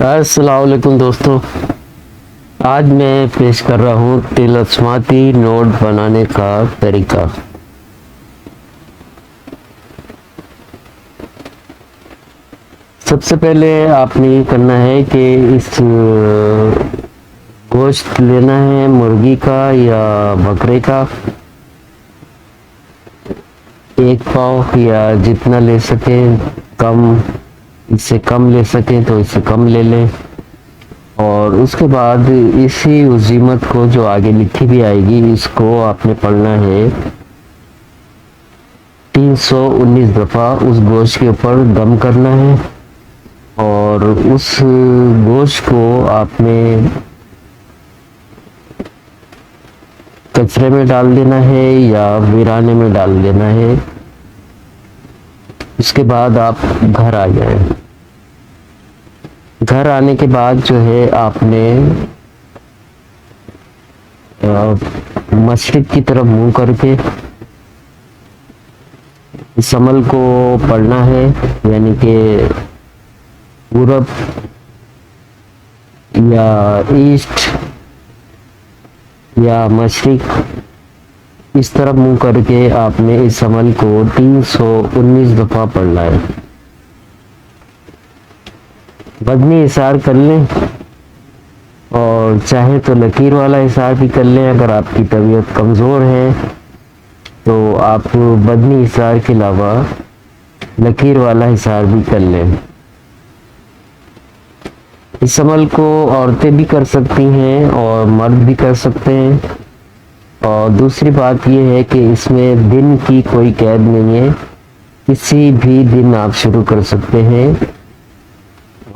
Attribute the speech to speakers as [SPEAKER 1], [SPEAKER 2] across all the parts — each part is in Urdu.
[SPEAKER 1] السلام علیکم دوستوں، آج میں پیش کر رہا ہوں طلسماتی نوٹ بنانے کا طریقہ۔ سب سے پہلے آپ نے یہ کرنا ہے کہ اس گوشت لینا ہے مرغی کا یا بکرے کا، ایک پاؤ یا جتنا لے سکیں، اس سے کم لے سکیں تو اس سے کم لے لیں، اور اس کے بعد اسی عزیمت کو جو آگے لکھی بھی آئے گی اس کو آپ نے پڑھنا ہے 319 دفعہ۔ اس گوشت کے اوپر دم کرنا ہے اور اس گوشت کو آپ نے کچرے میں ڈال دینا ہے یا ویرانے میں ڈال دینا ہے۔ اس کے بعد آپ گھر آ جائیں۔ گھر آنے کے بعد جو ہے آپ نے مشرق کی طرف منہ کر کے اس عمل کو پڑھنا ہے، یعنی کہ پورب یا ایسٹ یا مشرق، اس طرف منہ کر کے آپ نے اس عمل کو 319 دفعہ پڑھنا ہے۔ بدنی اثار کر لیں اور چاہے تو لکیر والا اثار بھی کر لیں۔ اگر آپ کی طبیعت کمزور ہے تو آپ بدنی اثار کے علاوہ لکیر والا اثار بھی کر لیں۔ اس عمل کو عورتیں بھی کر سکتی ہیں اور مرد بھی کر سکتے ہیں، اور دوسری بات یہ ہے کہ اس میں دن کی کوئی قید نہیں ہے، کسی بھی دن آپ شروع کر سکتے ہیں،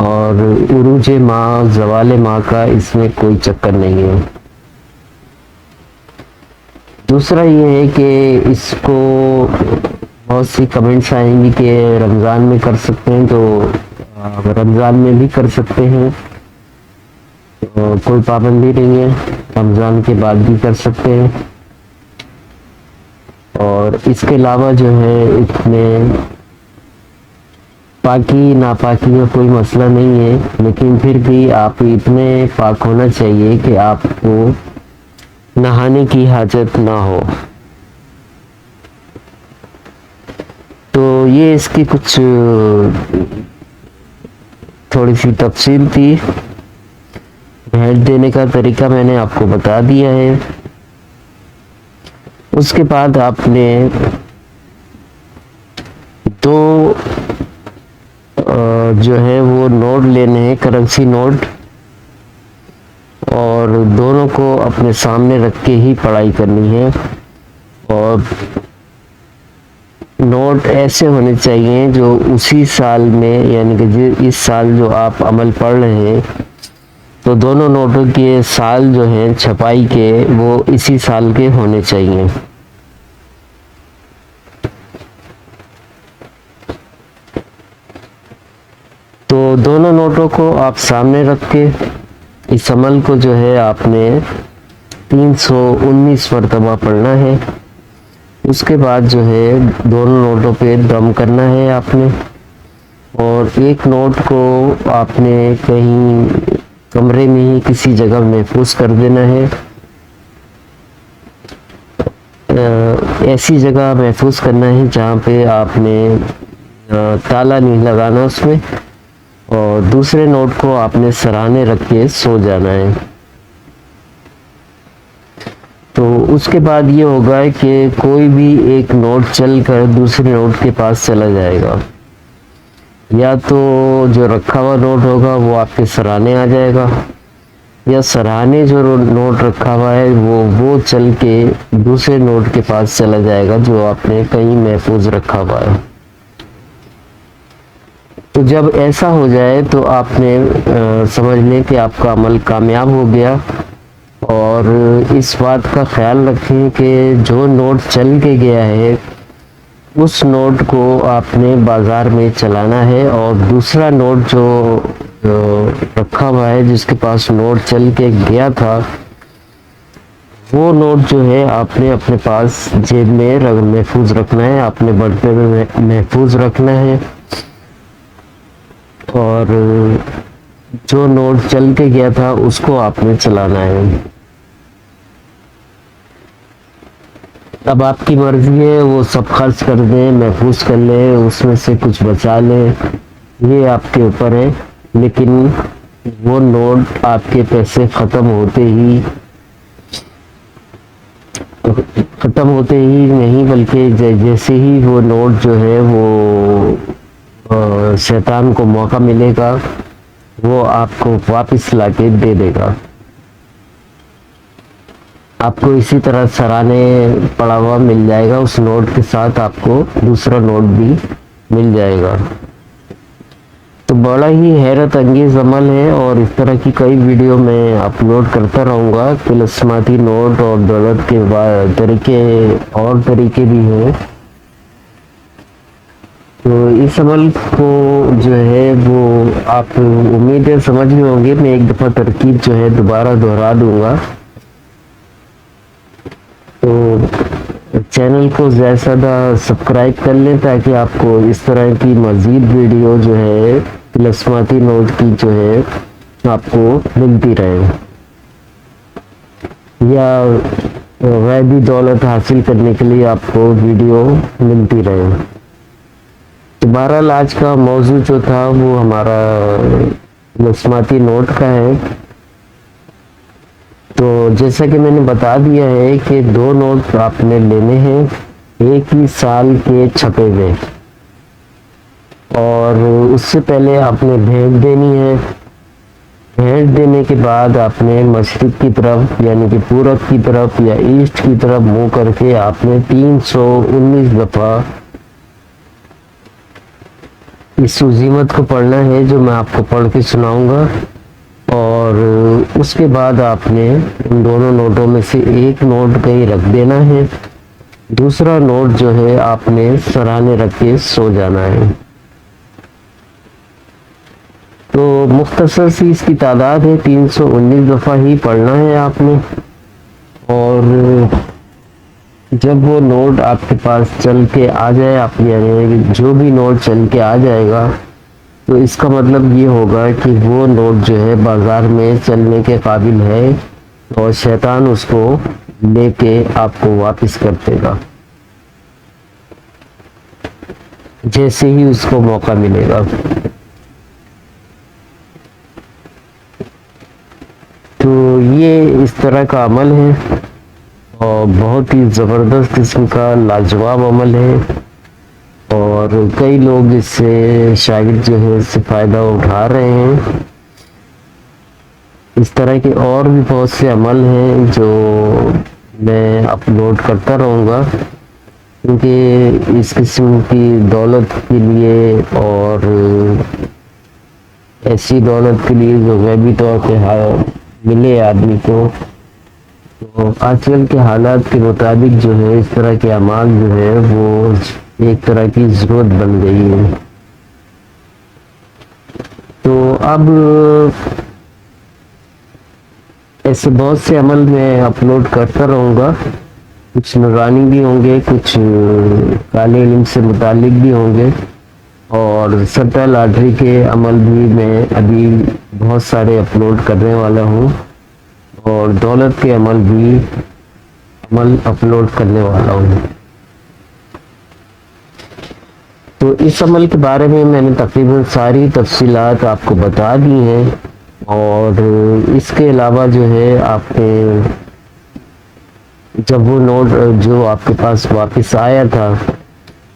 [SPEAKER 1] اور عروج ماہ زوال ماہ کا اس میں کوئی چکر نہیں ہے۔ دوسرا یہ ہے کہ اس کو بہت سی کمنٹس آئیں گی کہ رمضان میں کر سکتے ہیں، تو رمضان میں بھی کر سکتے ہیں، کوئی پابندی نہیں ہے، رمضان کے بعد بھی کر سکتے ہیں۔ اور اس کے علاوہ جو ہے اس میں پاکی ناپاکی کا کوئی مسئلہ نہیں ہے، لیکن پھر بھی آپ اتنے پاک ہونا چاہیے کہ آپ کو نہانے کی حاجت نہ ہو۔ تو یہ اس کی کچھ تھوڑی سی تفصیل تھی، بھیج دینے کا طریقہ میں نے آپ کو بتا دیا ہے۔ اس کے بعد آپ نے دو جو ہے وہ نوٹ لینے ہیں، کرنسی نوٹ، اور دونوں کو اپنے سامنے رکھ کے ہی پڑھائی کرنی ہے، اور نوٹ ایسے ہونے چاہیے جو اسی سال میں، یعنی کہ اس سال جو آپ عمل پڑھ رہے ہیں تو دونوں نوٹوں کے سال جو ہیں چھپائی کے وہ اسی سال کے ہونے چاہیے۔ تو دونوں نوٹوں کو آپ سامنے رکھ کے اس عمل کو جو ہے آپ نے 319 مرتبہ پڑھنا ہے۔ اس کے بعد جو ہے دونوں نوٹوں پہ دم کرنا ہے آپ نے، اور ایک نوٹ کو آپ نے کہیں کمرے میں ہی کسی جگہ محفوظ کر دینا ہے، ایسی جگہ محفوظ کرنا ہے جہاں پہ آپ نے تالا نہیں لگانا اس میں، اور دوسرے نوٹ کو آپ نے سرانے رکھ کے سو جانا ہے۔ تو اس کے بعد یہ ہوگا کہ کوئی بھی ایک نوٹ چل کر دوسرے نوٹ کے پاس چلا جائے گا، یا تو جو رکھا ہوا نوٹ ہوگا وہ آپ کے سرانے آ جائے گا، یا سرانے جو نوٹ رکھا ہوا ہے وہ چل کے دوسرے نوٹ کے پاس چلا جائے گا جو آپ نے کہیں محفوظ رکھا ہوا ہے۔ تو جب ایسا ہو جائے تو آپ نے سمجھ لیں کہ آپ کا عمل کامیاب ہو گیا، اور اس بات کا خیال رکھیں کہ جو نوٹ چل کے گیا ہے اس نوٹ کو آپ نے بازار میں چلانا ہے، اور دوسرا نوٹ جو رکھا ہوا ہے جس کے پاس نوٹ چل کے گیا تھا وہ نوٹ جو ہے آپ نے اپنے پاس جیب میں محفوظ رکھنا ہے، اپنے بٹوے میں محفوظ رکھنا ہے، اور جو نوٹ چل کے گیا تھا اس کو آپ نے چلانا ہے۔ اب آپ کی مرضی ہے، وہ سب خرچ کر دیں، محفوظ کر لیں، اس میں سے کچھ بچا لیں، یہ آپ کے اوپر ہے۔ لیکن وہ نوٹ آپ کے پیسے ختم ہوتے ہی نہیں، بلکہ جیسے ہی وہ نوٹ جو ہے وہ شیطان کو موقع ملے گا وہ آپ کو واپس لا کے دے دے گا۔ آپ کو اسی طرح سرانے پڑا ہوا مل جائے گا، اس نوٹ کے ساتھ آپ کو دوسرا نوٹ بھی مل جائے گا۔ تو بڑا ہی حیرت انگیز عمل ہے، اور اس طرح کی کئی ویڈیو میں اپلوڈ کرتا رہوں گا۔ طلسماتی نوٹ اور دولت کے طریقے بھی ہیں۔ تو اس عمل کو جو ہے وہ آپ امید ہے سمجھ گئے ہوں گے۔ میں ایک دفعہ ترکیب جو ہے دوبارہ دہرا دوں گا۔ تو چینل کو زیادہ سے زیادہ سبسکرائب کر لیں تاکہ آپ کو اس طرح کی مزید ویڈیو جو ہے طلسماتی نوٹ کی جو ہے آپ کو ملتی رہے، یا غیبی دولت حاصل کرنے کے لیے آپ کو ویڈیو ملتی رہے۔ تو بہرحال آج کا موضوع جو تھا وہ ہمارا طلسماتی نوٹ کا ہے۔ تو جیسا کہ میں نے بتا دیا ہے کہ 2 نوٹ آپ نے لینے ہیں، ایک ہی سال کے چھپے ہوئے، اور اس سے پہلے آپ نے بھیج دینی ہے۔ بھیج دینے کے بعد آپ نے مشرق کی طرف یعنی کہ پورب کی طرف یا ایسٹ کی طرف منہ کر کے آپ نے 319 دفعہ اس عزیمت کو پڑھنا ہے جو میں آپ کو پڑھ کے سناؤں گا، اور اس کے بعد آپ نے ان دونوں نوٹوں میں سے ایک نوٹ کہیں رکھ دینا ہے، دوسرا نوٹ جو ہے آپ نے سرانے رکھ کے سو جانا ہے۔ تو مختصر سی اس کی تعداد ہے، 319 دفعہ ہی پڑھنا ہے آپ نے، اور جب وہ نوٹ آپ کے پاس چل کے آ جائے، آپ یعنی جو بھی نوٹ چل کے آ جائے گا تو اس کا مطلب یہ ہوگا کہ وہ نوٹ جو ہے بازار میں چلنے کے قابل ہے، اور شیطان اس کو لے کے آپ کو واپس کر دے گا جیسے ہی اس کو موقع ملے گا۔ تو یہ اس طرح کا عمل ہے، اور بہت ہی زبردست قسم کا لاجواب عمل ہے، اور کئی لوگ اس سے شاگرد جو ہے اس سے فائدہ اٹھا رہے ہیں۔ اس طرح کے اور بھی بہت سے عمل ہیں جو میں اپلوڈ کرتا رہوں گا، کیونکہ اس قسم کی دولت کے لیے اور ایسی دولت کے لیے جو غیبی طور پہ ملے آدمی کو، تو آج کل کے حالات کے مطابق جو ہے اس طرح کے اعمال جو ہے وہ ایک طرح کی ضرورت بن گئی ہے۔ تو اب ایسے بہت سے عمل میں اپلوڈ کرتا رہوں گا، کچھ نورانی بھی ہوں گے، کچھ کالے علم سے متعلق بھی ہوں گے، اور سٹا لاٹری کے عمل بھی میں ابھی بہت سارے اپلوڈ کرنے والا ہوں، اور دولت کے عمل بھی اپلوڈ کرنے والا ہوں۔ تو اس عمل کے بارے میں نے تقریباً ساری تفصیلات آپ کو بتا دی ہیں، اور اس کے علاوہ جو ہے آپ نے جب وہ نوٹ جو آپ کے پاس واپس آیا تھا،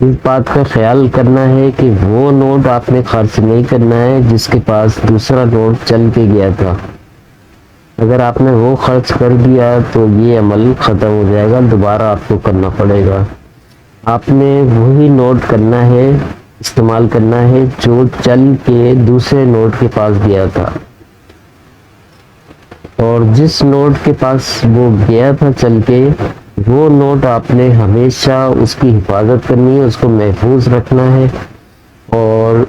[SPEAKER 1] اس بات کا خیال کرنا ہے کہ وہ نوٹ آپ نے خرچ نہیں کرنا ہے جس کے پاس دوسرا نوٹ چل کے گیا تھا۔ اگر آپ نے وہ خرچ کر دیا تو یہ عمل ختم ہو جائے گا، دوبارہ آپ کو کرنا پڑے گا۔ آپ نے وہی نوٹ کرنا ہے، استعمال کرنا ہے جو چل کے دوسرے نوٹ کے پاس گیا تھا، اور جس نوٹ کے پاس وہ گیا تھا چل کے، وہ نوٹ آپ نے ہمیشہ اس کی حفاظت کرنی ہے، اس کو محفوظ رکھنا ہے، اور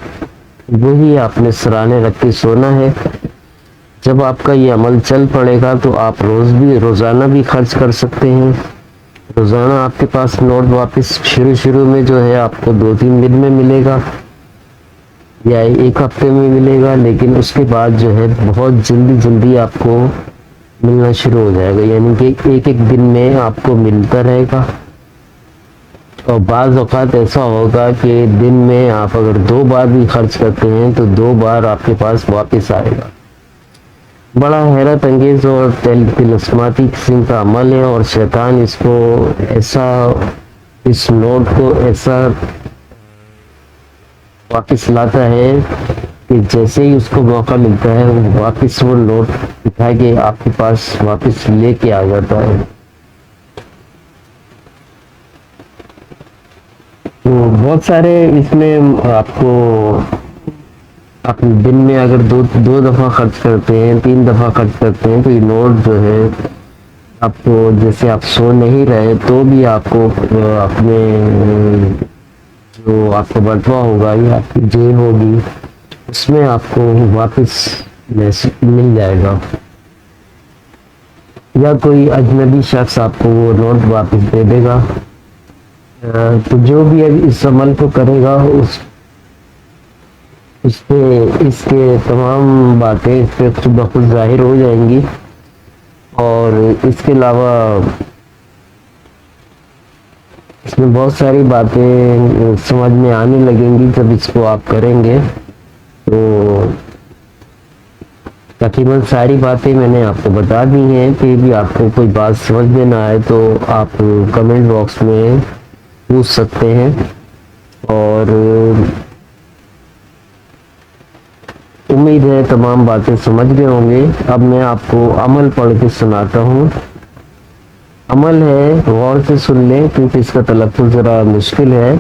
[SPEAKER 1] وہی آپ نے سرانے رکھ کے سونا ہے۔ جب آپ کا یہ عمل چل پڑے گا تو آپ روزانہ بھی خرچ کر سکتے ہیں۔ روزانہ آپ کے پاس نوٹ واپس شروع میں جو ہے آپ کو 2-3 دن میں ملے گا، یا ایک ہفتے میں ملے گا، لیکن اس کے بعد جو ہے بہت جلدی آپ کو ملنا شروع ہو جائے گا، یعنی کہ ایک دن میں آپ کو ملتا رہے گا۔ اور بعض اوقات ایسا ہوگا کہ دن میں آپ اگر 2 بار بھی خرچ کرتے ہیں تو 2 بار آپ کے پاس واپس آئے گا۔ بڑا حیرت انگیز اور طلسماتی قسم کا عمل ہے، اور شیطان اس نوٹ کو ایسا واپس لاتا ہے کہ جیسے ہی اس کو موقع ملتا ہے وہ واپس وہ نوٹ اٹھا کے آپ کے پاس واپس لے کے آ جاتا ہے۔ تو بہت سارے اس میں آپ کو اپنے دن میں اگر دو دفعہ خرچ کرتے ہیں، 3 دفعہ خرچ کرتے ہیں، تو یہ نوٹ جو ہے آپ کو، جیسے آپ سو نہیں رہے تو بھی آپ کو اپنے جو آپ کا بٹوا ہوگا یا آپ کی جیب ہوگی اس میں آپ کو واپس مل جائے گا، یا کوئی اجنبی شخص آپ کو وہ نوٹ واپس دے دے گا۔ تو جو بھی اس عمل کو کرے گا اس کے تمام باتیں اس پہ خود بخود ظاہر ہو جائیں گی، اور اس کے علاوہ اس میں بہت ساری باتیں سمجھ میں آنے لگیں گی جب اس کو آپ کریں گے۔ تو تقریباً ساری باتیں میں نے آپ کو بتا دی ہیں، پھر بھی آپ کو کوئی بات سمجھ میں نہ آئے تو آپ کمنٹ باکس میں پوچھ سکتے ہیں، اور امید ہے تمام باتیں سمجھ گئے ہوں گے۔ اب میں آپ کو عمل پڑھ کے سناتا ہوں۔ عمل ہے، غور سے سن لیں کیونکہ اس کا تلفظ ذرا مشکل ہے۔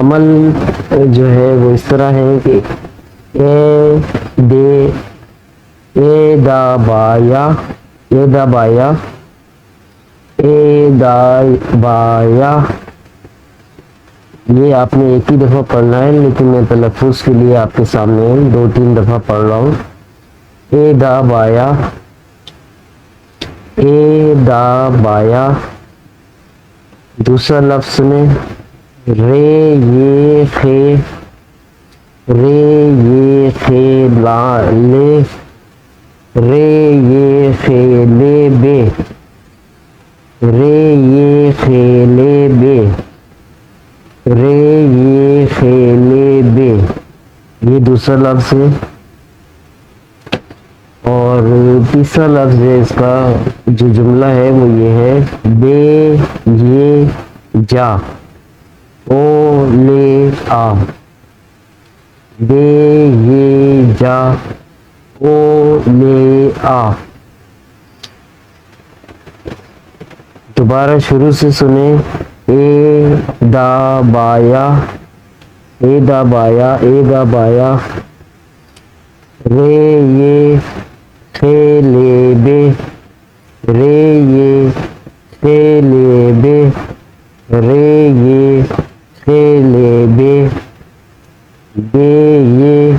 [SPEAKER 1] عمل جو ہے وہ اس طرح ہے کہ اے دا بایا یہ آپ نے ایک ہی دفعہ پڑھنا ہے، لیکن میں تلفظ کے لیے آپ کے سامنے 2-3 دفعہ پڑھ رہا ہوں۔ اے دا بایا، دوسرا لفظ سنیں، رے یہ خے لا لے، رے یہ خے لے بے، رے یہ خے لے بے، رے یہ خیلے بے، یہ دوسرا لفظ ہے۔ اور تیسرا لفظ ہے، اس کا جو جملہ ہے وہ یہ ہے، بے یہ جا او لے آ، بے یہ جا او لے آ۔ دوبارہ شروع سے سنیں، اے دا بایا، رے یہ خے لے بے، رے یہ خے لے بے، رے یہ خے لے بے، بے یہ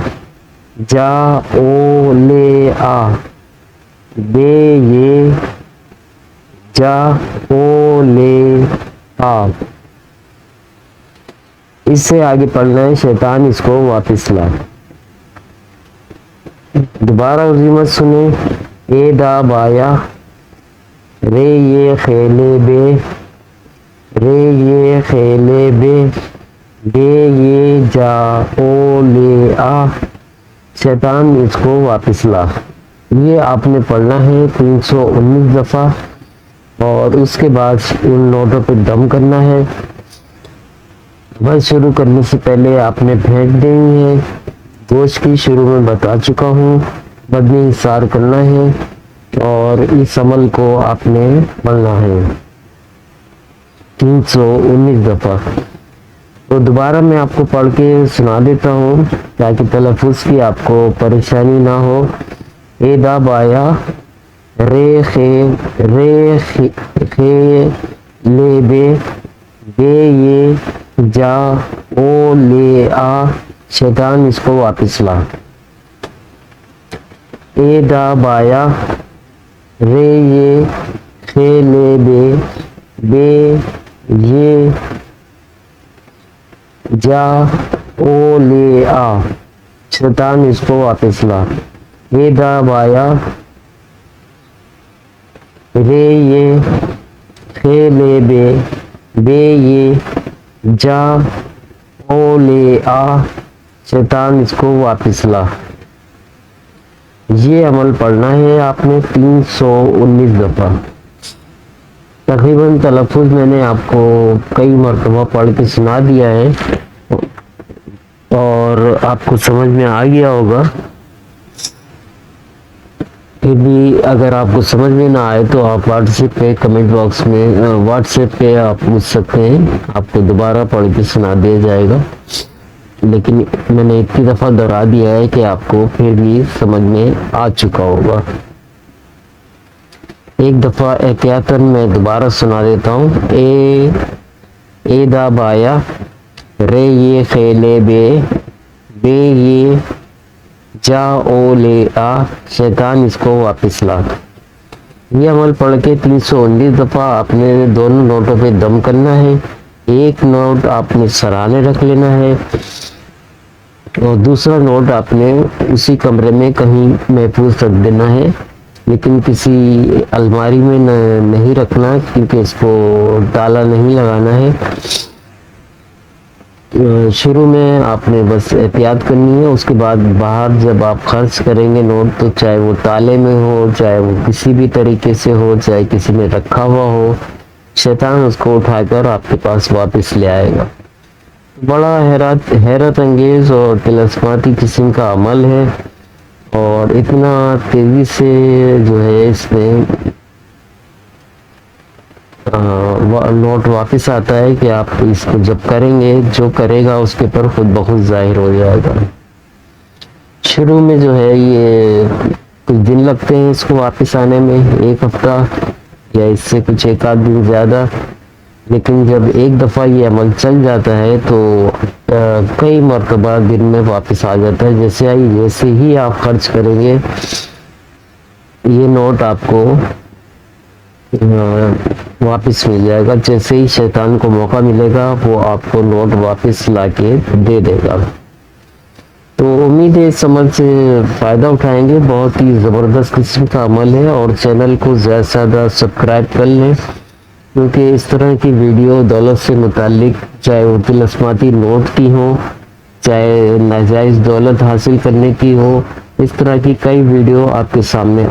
[SPEAKER 1] جا او لے آ، بے یہ جا او لے آ۔ اس سے آگے پڑھنا ہے، شیطان اس کو واپس لا۔ دوبارہ عظیمت سنیں، اے دا بایا، رے یہ خیلے بے، رے یہ خیلے بے، بے یہ جا او لے آ، شیطان اس کو واپس لا۔ یہ آپ نے پڑھنا ہے 319 دفعہ، اور اس کے بعد ان نوٹوں پہ دم کرنا ہے۔ بس شروع کرنے سے پہلے آپ نے پھینک دینی ہے، گوشت کی شروع میں بتا چکا ہوں، بدنی حصار کرنا ہے، اور اس عمل کو آپ نے پڑھنا ہے 319 دفعہ۔ تو دوبارہ میں آپ کو پڑھ کے سنا دیتا ہوں تاکہ تلفظ کی آپ کو پریشانی نہ ہو۔ اے دا بایا، رے خے لے بے، بے یہ جا او لے آ، شیطان اس کو واپس لا۔ اے دا بایا، رے یہ خے لے بے، بے یہ جا او لے آ، شیطان اس کو واپس لا، اے دا بایا، رے یہ، خے لے بے، بے یہ، جا او لے آ، شیطان اس کو واپس لا۔ یہ عمل پڑھنا ہے آپ نے 319 دفعہ۔ تقریباً تلفظ میں نے آپ کو کئی مرتبہ پڑھ کے سنا دیا ہے اور آپ کو سمجھ میں آ گیا ہوگا۔ پھر بھی اگر آپ کو سمجھ میں نہ آئے تو آپ واٹس ایپ پہ کمنٹ باکس میں واٹس ایپ پہ آپ پوچھ سکتے ہیں، آپ کو دوبارہ پڑھ کے سنا دیا جائے گا، لیکن میں نے اتنی دفعہ دہرا دیا ہے کہ آپ کو پھر بھی سمجھ میں آ چکا ہوگا۔ ایک دفعہ احتیاطاً میں دوبارہ سنا دیتا ہوں۔ اے دا بایا، رے یہ، خے لے بے، بے یہ، جا او لے آ، شیطان اس کو واپس لا۔ یہ عمل پڑھ کے 319 دفعہ آپ نے دونوں نوٹوں پہ دم کرنا ہے۔ ایک نوٹ آپ نے سرانے رکھ لینا ہے اور دوسرا نوٹ آپ نے اسی کمرے میں کہیں محفوظ رکھ دینا ہے، لیکن کسی الماری میں نہیں رکھنا کیونکہ اس کو تالا نہیں لگانا ہے۔ شروع میں آپ نے بس احتیاط کرنی ہے، اس کے بعد باہر جب آپ خرچ کریں گے نوٹ تو چاہے وہ تالے میں ہو، چاہے وہ کسی بھی طریقے سے ہو، چاہے کسی نے رکھا ہوا ہو، شیطان اس کو اٹھا کر آپ کے پاس واپس لے آئے گا۔ بڑا حیرت انگیز اور طلسماتی قسم کا عمل ہے اور اتنا تیزی سے جو ہے اس میں نوٹ واپس آتا ہے کہ آپ اس کو جب کریں گے جو کرے گا اس کے پر خود بخود ظاہر ہو جائے گا۔ شروع میں جو ہے یہ کچھ دن لگتے ہیں اس کو واپس آنے میں، ایک ہفتہ یا اس سے کچھ ایک آدھ دن زیادہ، لیکن جب ایک دفعہ یہ عمل چل جاتا ہے تو کئی مرتبہ دن میں واپس آ جاتا ہے۔ جیسے ہی آپ خرچ کریں گے یہ نوٹ آپ کو واپس مل جائے گا، جیسے ہی شیطان کو موقع ملے گا وہ آپ کو نوٹ واپس لا کے دے دے گا۔ تو امید ہے اس عمل سے فائدہ اٹھائیں گے، بہت ہی زبردست قسم کا عمل ہے اور چینل کو زیادہ سے زیادہ سبسکرائب کر لیں، کیونکہ اس طرح کی ویڈیو دولت سے متعلق، چاہے وہ طلسماتی نوٹ کی ہو، چاہے ناجائز دولت حاصل کرنے کی ہو، اس طرح کی کئی ویڈیو آپ کے سامنے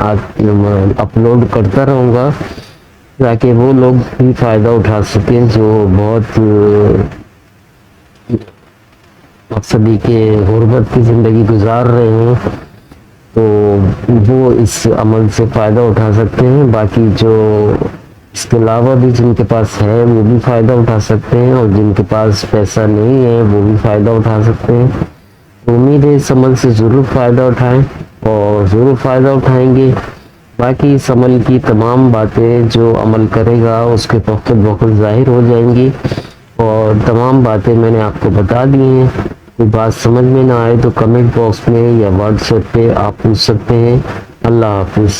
[SPEAKER 1] اپلوڈ کرتا رہوں گا تاکہ وہ لوگ بھی فائدہ اٹھا سکیں جو بہت مقصدی کے غربت کی زندگی گزار رہے ہیں، تو وہ اس عمل سے فائدہ اٹھا سکتے ہیں۔ باقی جو اس کے علاوہ بھی جن کے پاس ہے وہ بھی فائدہ اٹھا سکتے ہیں، اور جن کے پاس پیسہ نہیں ہے وہ بھی فائدہ اٹھا سکتے ہیں۔ امید ہے اس عمل سے ضرور فائدہ اٹھائیں اور ضرور فائدہ اٹھائیں گے۔ باقی اس عمل کی تمام باتیں جو عمل کرے گا اس کے وقت بخود ظاہر ہو جائیں گی، اور تمام باتیں میں نے آپ کو بتا دی ہیں۔ کوئی بات سمجھ میں نہ آئے تو کمنٹ باکس میں یا واٹس ایپ پہ آپ پوچھ سکتے ہیں۔ اللہ حافظ۔